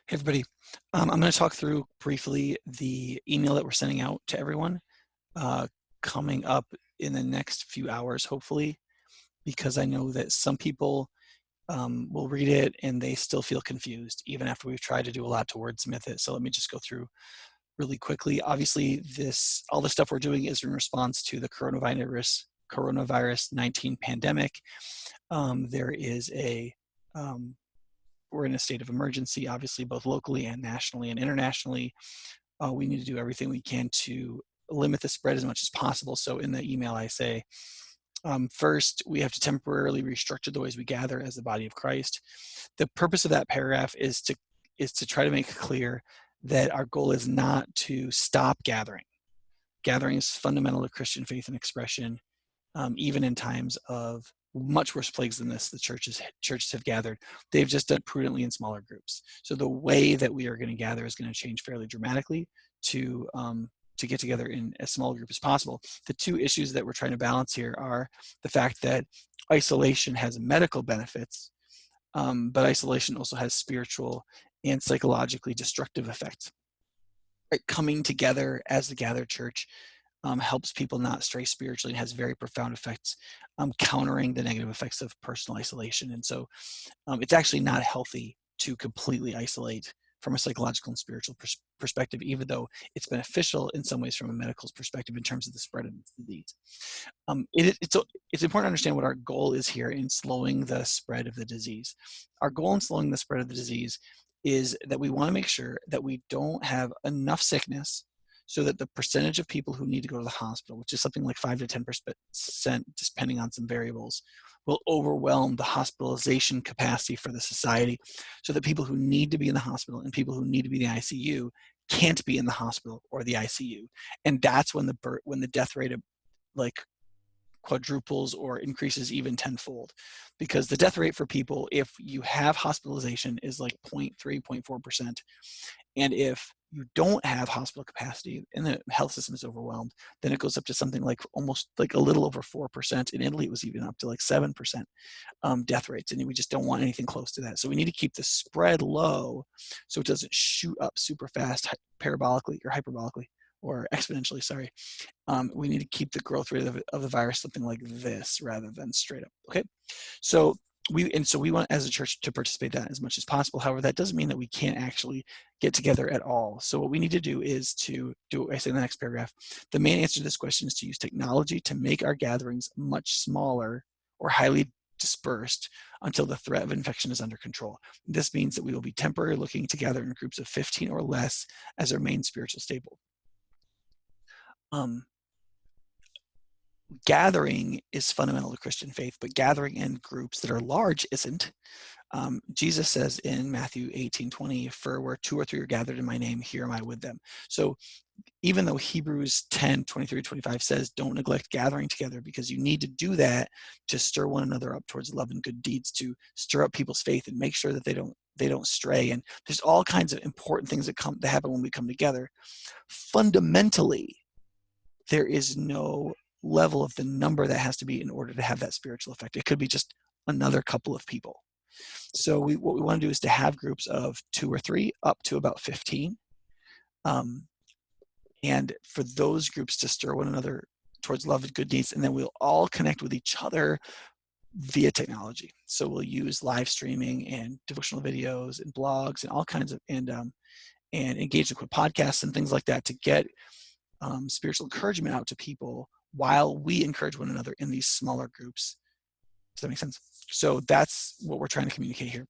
Hey everybody, I'm going to talk through briefly the email that we're sending out to everyone coming up in the next few hours, hopefully, because I know that some people will read it and they still feel confused, even after we've tried to do a lot to wordsmith it. So let me just go through really quickly. Obviously, all the stuff we're doing is in response to the coronavirus 19 pandemic. There is we're in a state of emergency, obviously, both locally and nationally and internationally. We need to do everything we can to limit the spread as much as possible. So in the email, I say, first, we have to temporarily restructure the ways we gather as the body of Christ. The purpose of that paragraph is to try to make clear that our goal is not to stop gathering. Gathering is fundamental to Christian faith and expression, even in times of much worse plagues than this. The churches have gathered. They've just done prudently in smaller groups. So the way that we are going to gather is going to change fairly dramatically to get together in as small a group as possible. The two issues that we're trying to balance here are the fact that isolation has medical benefits, but isolation also has spiritual and psychologically destructive effects. Right? Coming together as the gathered church helps people not stray spiritually and has very profound effects, countering the negative effects of personal isolation. And so it's actually not healthy to completely isolate from a psychological and spiritual perspective, even though it's beneficial in some ways from a medical perspective in terms of the spread of the disease. It's important to understand what our goal is here in slowing the spread of the disease. Our goal in slowing the spread of the disease is that we want to make sure that we don't have enough sickness so that the percentage of people who need to go to the hospital, which is something like 5 to 10%, depending on some variables, will overwhelm the hospitalization capacity for the society, so that people who need to be in the hospital and people who need to be in the ICU can't be in the hospital or the ICU. And that's when the death rate of quadruples or increases even tenfold, because the death rate for people, if you have hospitalization, is like 0.3, 0.4%. And if you don't have hospital capacity and the health system is overwhelmed, then it goes up to something like almost like a little over 4%. In Italy, it was even up to like 7% death rates. And we just don't want anything close to that. So we need to keep the spread low so it doesn't shoot up super fast parabolically or hyperbolically or exponentially, sorry. We need to keep the growth rate of the virus something like this rather than straight up, okay? So we want as a church to participate in that as much as possible. However, that doesn't mean that we can't actually get together at all. So what we need to do is to do what I say in the next paragraph. The main answer to this question is to use technology to make our gatherings much smaller or highly dispersed until the threat of infection is under control. This means that we will be temporarily looking to gather in groups of 15 or less as our main spiritual staple. Gathering is fundamental to Christian faith, but gathering in groups that are large isn't. Jesus says in Matthew 18:20, "For where 2 or 3 are gathered in my name, here am I with them." So even though Hebrews 10:23-25 says don't neglect gathering together, because you need to do that to stir one another up towards love and good deeds, to stir up people's faith and make sure that they don't stray. And there's all kinds of important things that happen when we come together. Fundamentally, there is no level of the number that has to be in order to have that spiritual effect. It could be just another couple of people. So what we want to do is to have groups of 2 or 3 up to about 15. And for those groups to stir one another towards love and good deeds, and then we'll all connect with each other via technology. So we'll use live streaming and devotional videos and blogs and all kinds of, and engage with podcasts and things like that to get spiritual encouragement out to people while we encourage one another in these smaller groups. Does that make sense? So that's what we're trying to communicate here.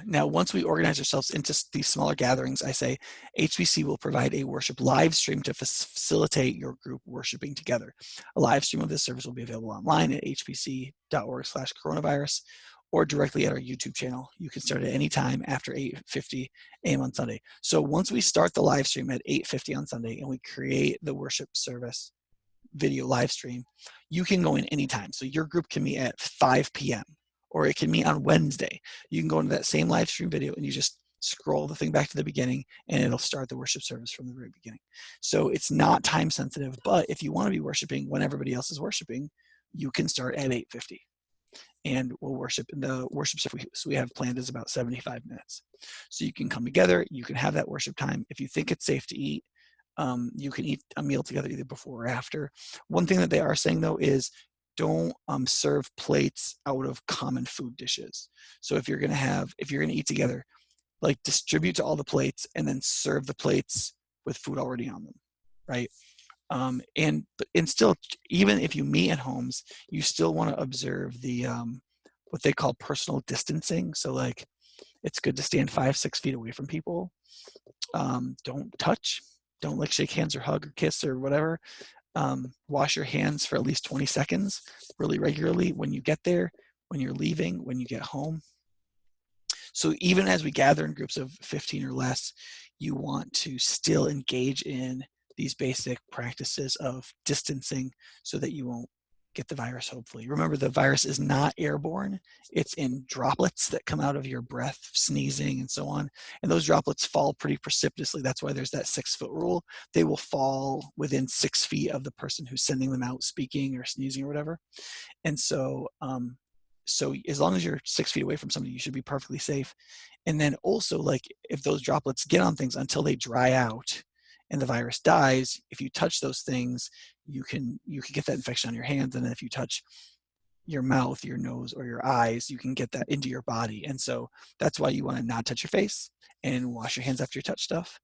Now, once we organize ourselves into these smaller gatherings, I say HBC will provide a worship live stream to facilitate your group worshiping together. A live stream of this service will be available online at hbc.org/coronavirus or directly at our YouTube channel. You can start at any time after 8:50 a.m. on Sunday. So once we start the live stream at 8:50 on Sunday and we create the worship service video live stream, you can go in anytime. So your group can meet at 5 p.m. or it can meet on Wednesday. You can go into that same live stream video and you just scroll the thing back to the beginning and it'll start the worship service from the very beginning. So it's not time sensitive, but if you want to be worshiping when everybody else is worshiping, you can start at 8:50. and we'll worship. And the worship service we have planned is about 75 minutes. So you can come together, you can have that worship time. If you think it's safe to eat, you can eat a meal together either before or after. One thing that they are saying though is don't serve plates out of common food dishes. So if you're gonna eat together, like distribute to all the plates and then serve the plates with food already on them, right? And still, even if you meet at homes, you still want to observe the what they call personal distancing. So like, it's good to stand 5-6 feet away from people. Don't touch, don't like shake hands or hug or kiss or whatever. Wash your hands for at least 20 seconds really regularly when you get there, when you're leaving, when you get home. So even as we gather in groups of 15 or less, you want to still engage in these basic practices of distancing so that you won't get the virus, hopefully. Remember, the virus is not airborne. It's in droplets that come out of your breath, sneezing, and so on. And those droplets fall pretty precipitously. That's why there's that 6-foot rule. They will fall within 6 feet of the person who's sending them out speaking or sneezing or whatever. And so, so as long as you're 6 feet away from somebody, you should be perfectly safe. And then also, like, if those droplets get on things until they dry out and the virus dies, if you touch those things, you can get that infection on your hands. And then if you touch your mouth, your nose, or your eyes, you can get that into your body. And so that's why you want to not touch your face and wash your hands after you touch stuff.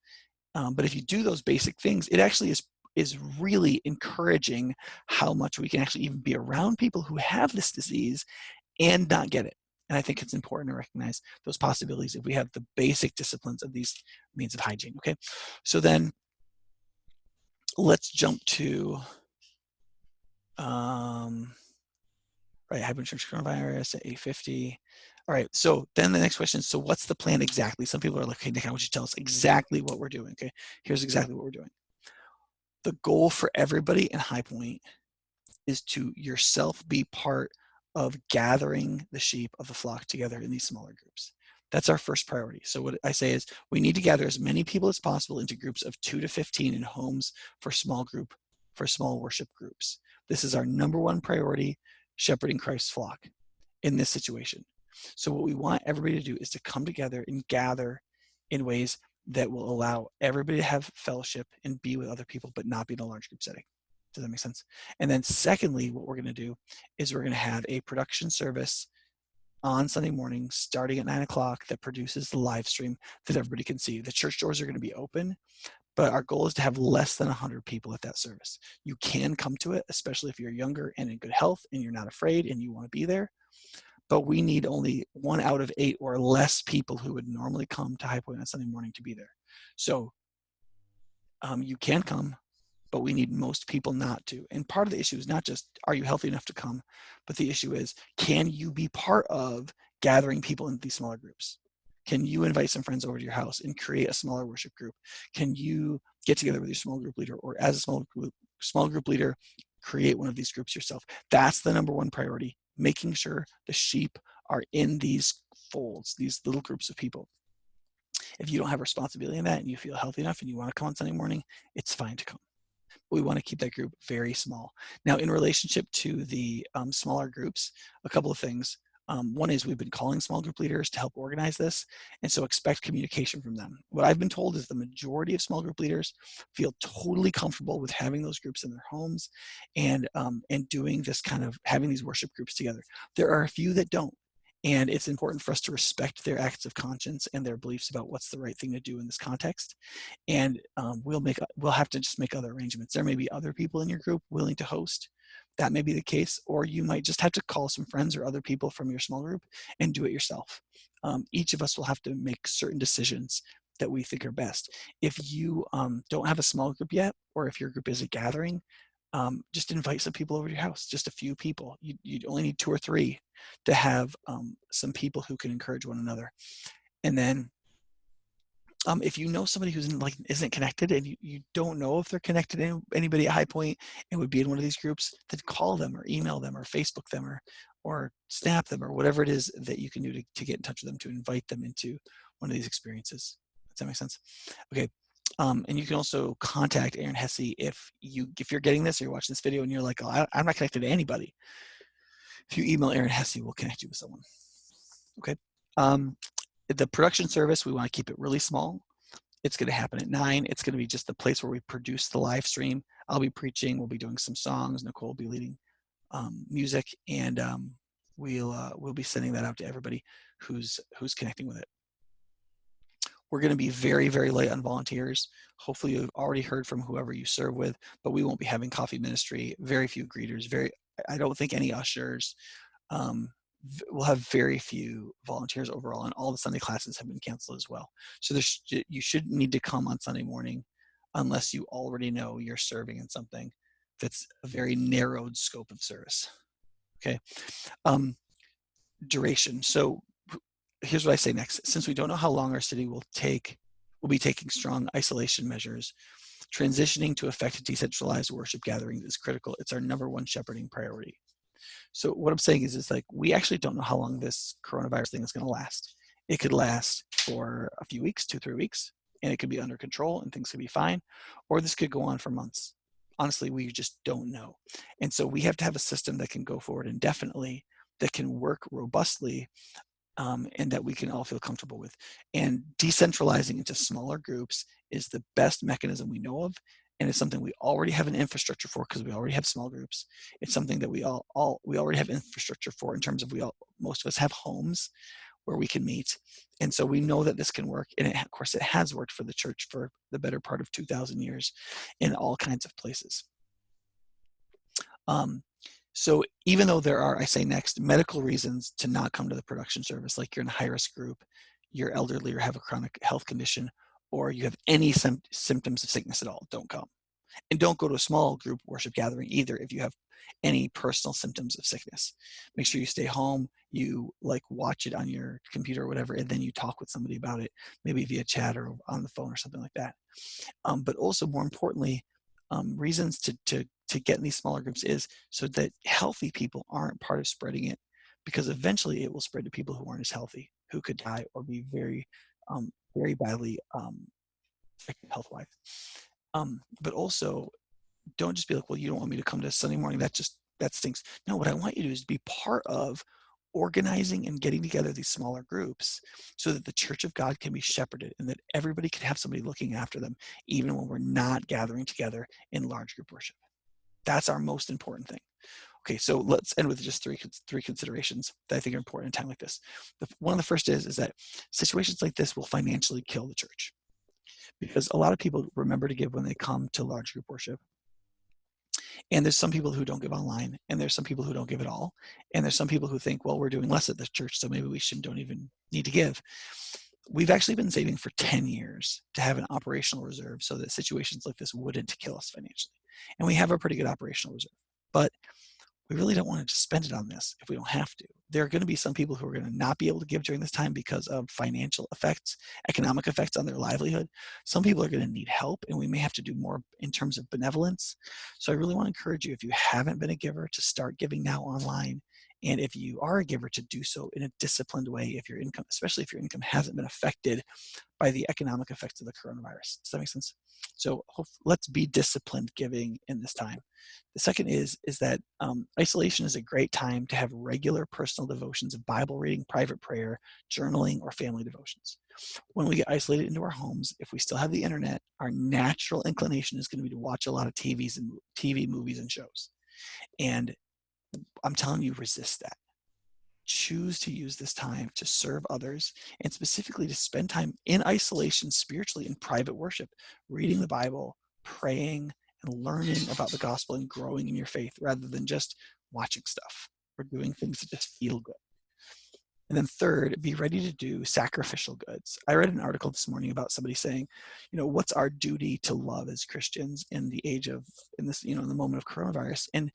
But if you do those basic things, it actually is really encouraging how much we can actually even be around people who have this disease and not get it. And I think it's important to recognize those possibilities if we have the basic disciplines of these means of hygiene, okay? So then let's jump to, right, hyperinsurance coronavirus at 8:50. All right, so then the next question is, so what's the plan exactly? Some people are like, hey, Nick, I want you to tell us exactly what we're doing, okay? Here's exactly what we're doing. The goal for everybody in High Point is to yourself be part of gathering the sheep of the flock together in these smaller groups. That's our first priority. So what I say is we need to gather as many people as possible into groups of 2 to 15 in homes for small worship groups. This is our number one priority, shepherding Christ's flock in this situation. So what we want everybody to do is to come together and gather in ways that will allow everybody to have fellowship and be with other people, but not be in a large group setting. Does that make sense? And then secondly, what we're going to do is we're going to have a production service on Sunday morning starting at 9 o'clock that produces the live stream that everybody can see. The church doors are going to be open, but our goal is to have less than 100 people at that service. You can come to it, especially if you're younger and in good health and you're not afraid and you want to be there. But we need only 1 out of 8 or less people who would normally come to High Point on Sunday morning to be there. So you can come, but we need most people not to. And part of the issue is not just, are you healthy enough to come? But the issue is, can you be part of gathering people into these smaller groups? Can you invite some friends over to your house and create a smaller worship group? Can you get together with your small group leader, or as a small group leader, create one of these groups yourself? That's the number one priority, making sure the sheep are in these folds, these little groups of people. If you don't have responsibility in that and you feel healthy enough and you want to come on Sunday morning, it's fine to come. We want to keep that group very small. Now, in relationship to the smaller groups, a couple of things. One is we've been calling small group leaders to help organize this, and so expect communication from them. What I've been told is the majority of small group leaders feel totally comfortable with having those groups in their homes and doing this kind of, having these worship groups together. There are a few that don't, and it's important for us to respect their acts of conscience and their beliefs about what's the right thing to do in this context. And we'll have to just make other arrangements. There may be other people in your group willing to host. That may be the case, or you might just have to call some friends or other people from your small group and do it yourself. Each of us will have to make certain decisions that we think are best. If you don't have a small group yet, or if your group is a gathering, just invite some people over to your house, just a few people. You only need 2 or 3 to have some people who can encourage one another. And then if you know somebody who's isn't connected, and you don't know if they're connected to anybody at High Point and would be in one of these groups, then call them or email them or Facebook them or snap them or whatever it is that you can do to get in touch with them, to invite them into one of these experiences. Does that make sense? Okay. And you can also contact Aaron Hesse if you're getting this or you're watching this video and you're like, oh, I'm not connected to anybody. If you email Aaron Hesse, we'll connect you with someone. Okay. The production service, we want to keep it really small. It's going to happen at 9. It's going to be just the place where we produce the live stream. I'll be preaching. We'll be doing some songs. Nicole will be leading music, and we'll be sending that out to everybody who's connecting with it. We're going to be very, very light on volunteers. Hopefully you've already heard from whoever you serve with, but we won't be having coffee ministry, very few greeters, I don't think any ushers. We'll have very few volunteers overall, and all the Sunday classes have been canceled as well. So you shouldn't need to come on Sunday morning unless you already know you're serving in something that's a very narrowed scope of service. Okay. Duration. So here's what I say next. Since we don't know how long our city will take, we'll be taking strong isolation measures. Transitioning to effective decentralized worship gatherings is critical. It's our #1 shepherding priority. So what I'm saying is like, we actually don't know how long this coronavirus thing is going to last. It could last for a few weeks, 2-3 weeks, and it could be under control and things could be fine, or this could go on for months. Honestly, we just don't know. And so we have to have a system that can go forward indefinitely, that can work robustly, and that we can all feel comfortable with. And decentralizing into smaller groups is the best mechanism we know of, and it's something we already have an infrastructure for because we already have small groups. It's something that we already have infrastructure for in terms of most of us have homes where we can meet, and so we know that this can work. And of course, it has worked for the church for the better part of 2,000 years in all kinds of places. So even though there are, I say next, medical reasons to not come to the production service, like you're in a high-risk group, you're elderly or have a chronic health condition, or you have any symptoms of sickness at all, don't come. And don't go to a small group worship gathering either if you have any personal symptoms of sickness. Make sure you stay home, you watch it on your computer or whatever, and then you talk with somebody about it, maybe via chat or on the phone or something like that. But also, more importantly, reasons to get in these smaller groups is so that healthy people aren't part of spreading it, because eventually it will spread to people who aren't as healthy, who could die or be very, very badly affected health-wise. But also, don't just be like, well, you don't want me to come to Sunday morning. That stinks. No, what I want you to do is be part of organizing and getting together these smaller groups so that the church of God can be shepherded and that everybody can have somebody looking after them, even when we're not gathering together in large group worship. That's our most important thing. Okay, so let's end with just three considerations that I think are important in a time like this. One of the first is that situations like this will financially kill the church, because a lot of people remember to give when they come to large group worship. And there's some people who don't give online, and there's some people who don't give at all. And there's some people who think, well, we're doing less at this church, so maybe we don't even need to give. We've actually been saving for 10 years to have an operational reserve so that situations like this wouldn't kill us financially. And we have a pretty good operational reserve, but we really don't want to just spend it on this if we don't have to. There are going to be some people who are going to not be able to give during this time because of financial effects, economic effects on their livelihood. Some people are going to need help, and we may have to do more in terms of benevolence. So I really want to encourage you, if you haven't been a giver, to start giving now online. And if you are a giver, to do so in a disciplined way, if your income, especially if your income hasn't been affected by the economic effects of the coronavirus. Does that make sense? So let's be disciplined giving in this time. The second is that isolation is a great time to have regular personal devotions of Bible reading, private prayer, journaling, or family devotions. When we get isolated into our homes, if we still have the internet, our natural inclination is going to be to watch a lot of TV, movies, and shows. And I'm telling you, resist that. Choose to use this time to serve others, and specifically to spend time in isolation spiritually in private worship, reading the Bible, praying, and learning about the gospel and growing in your faith, rather than just watching stuff or doing things that just feel good. And then third, be ready to do sacrificial goods. I read an article this morning about somebody saying, what's our duty to love as Christians in the moment of coronavirus? And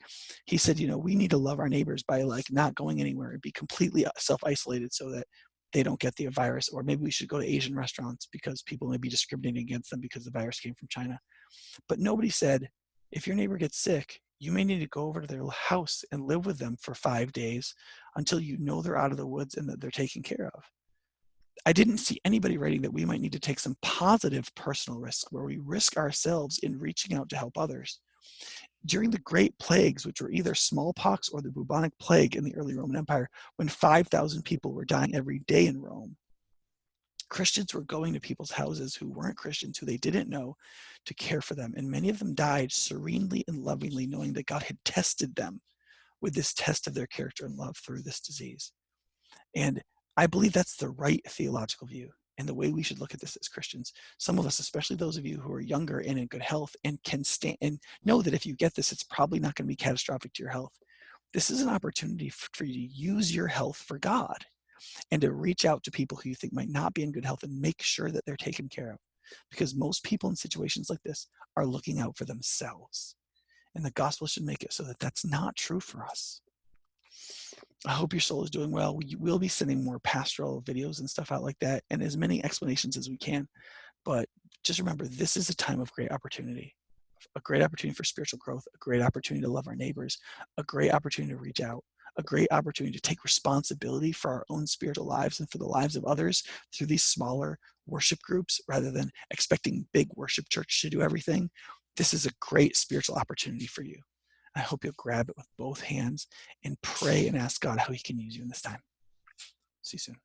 he said, we need to love our neighbors by not going anywhere and be completely self-isolated so that they don't get the virus. Or maybe we should go to Asian restaurants because people may be discriminating against them because the virus came from China. But nobody said, if your neighbor gets sick, you may need to go over to their house and live with them for 5 days until you know they're out of the woods and that they're taken care of. I didn't see anybody writing that we might need to take some positive personal risk where we risk ourselves in reaching out to help others. During the Great Plagues, which were either smallpox or the bubonic plague in the early Roman Empire, when 5,000 people were dying every day in Rome, Christians were going to people's houses who weren't Christians, who they didn't know, to care for them. And many of them died serenely and lovingly, knowing that God had tested them with this test of their character and love through this disease. And I believe that's the right theological view and the way we should look at this as Christians. Some of us, especially those of you who are younger and in good health and can stand and know that if you get this, it's probably not going to be catastrophic to your health. This is an opportunity for you to use your health for God and to reach out to people who you think might not be in good health and make sure that they're taken care of. Because most people in situations like this are looking out for themselves. And the gospel should make it so that that's not true for us. I hope your soul is doing well. We will be sending more pastoral videos and stuff out like that, and as many explanations as we can. But just remember, this is a time of great opportunity. A great opportunity for spiritual growth, a great opportunity to love our neighbors, a great opportunity to reach out, a great opportunity to take responsibility for our own spiritual lives and for the lives of others through these smaller worship groups rather than expecting big worship church to do everything. This is a great spiritual opportunity for you. I hope you'll grab it with both hands and pray and ask God how he can use you in this time. See you soon.